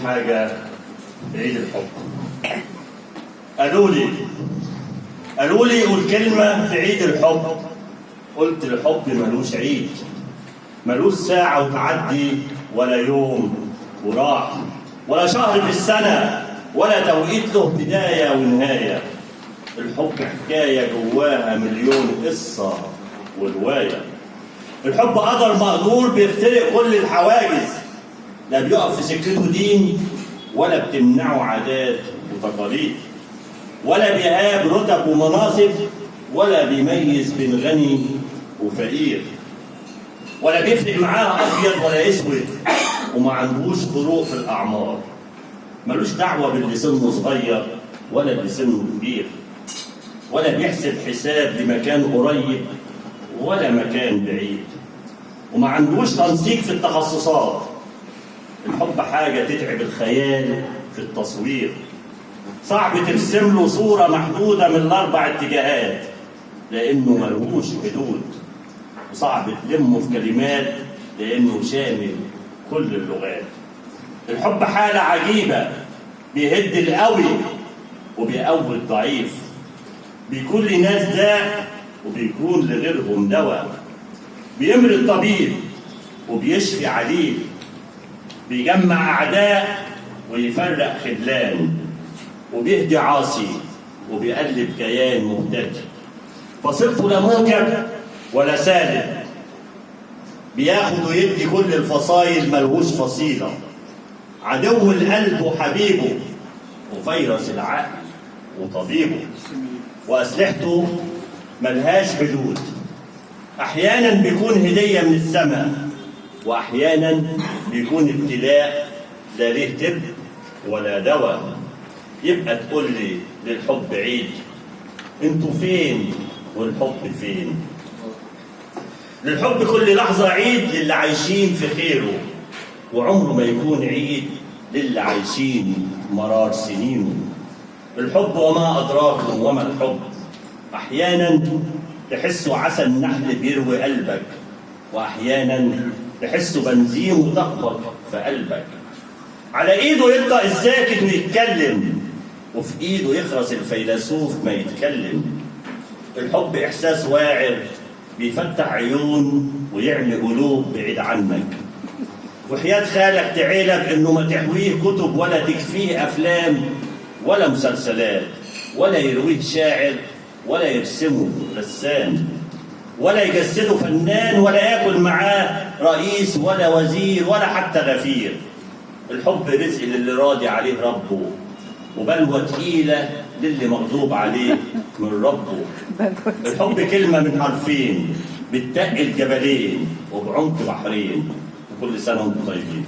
حاجة في عيد الحب. قالوا لي قول كلمة في عيد الحب. قلت الحب ملوش عيد، ملوش ساعة وتعدي، ولا يوم وراح، ولا شهر في السنة، ولا توقيت له بداية ونهاية. الحب حكاية جواها مليون قصة ورواية. الحب قدر مقدور بيخترق كل الحواجز، لا بيقف في سكته دين، ولا بتمنعه عادات وتقاليد، ولا بيهاب رتب ومناصب، ولا بيميز بين غني وفقير، ولا بيفرق معاه ابيض ولا اسود، وما عندوش فروق في الاعمار. ملوش دعوه باللي سنه صغير ولا اللي سنه كبير، ولا بيحسب حساب لمكان قريب ولا مكان بعيد، وما عندوش تنسيق في التخصصات. الحب حاجه تتعب الخيال في التصوير، صعب ترسم له صوره محدوده من الاربع اتجاهات لانه ملهوش حدود، وصعب تلمه في كلمات لانه شامل كل اللغات. الحب حاله عجيبه، بيهد القوي وبيقوي الضعيف، بيكون لناس داء وبيكون لغيرهم دواء، بيمر الطبيب وبيشفي عليل، بيجمع اعداء ويفرق خذلان، وبيهدي عاصي وبيقلب كيان مهتد. فصيلته لا موجب ولا سالب، بياخد ويدي كل الفصايل، ملهوش فصيله، عدو القلب وحبيبه، وفيروس العقل وطبيبه، واسلحته ملهاش حدود. احيانا بيكون هديه من السماء، واحيانا بيكون ابتلاء لا ليه طب ولا دواء. يبقى تقول لي للحب عيد؟ انتوا فين والحب فين؟ للحب كل لحظه عيد للي عايشين في خيره، وعمره ما يكون عيد للي عايشين مرار سنينه. الحب وما أدراكم وما الحب، أحيانا تحسوا عسل النحل بيروي قلبك، وأحيانا تحسوا بنزين وتخبط في قلبك. على إيده يلقى الساكت ويتكلم، وفي إيده يخرس الفيلسوف ما يتكلم. الحب إحساس واعر بيفتح عيون ويعمي قلوب بعيد عنك، وحياة خالك تعيلك إنه ما تحويه كتب ولا تكفيه أفلام ولا مسلسلات، ولا يرويه شاعر ولا يرسمه رسام، ولا يجسده فنان، ولا ياكل معاه رئيس ولا وزير ولا حتى غفير. الحب رزق للي راضي عليه ربه، وبلوى تقيلة للي مغضوب عليه من ربه. الحب كلمة من حرفين بتتقل جبلين وبعمق بحرين. كل سنة وانتم طيبين.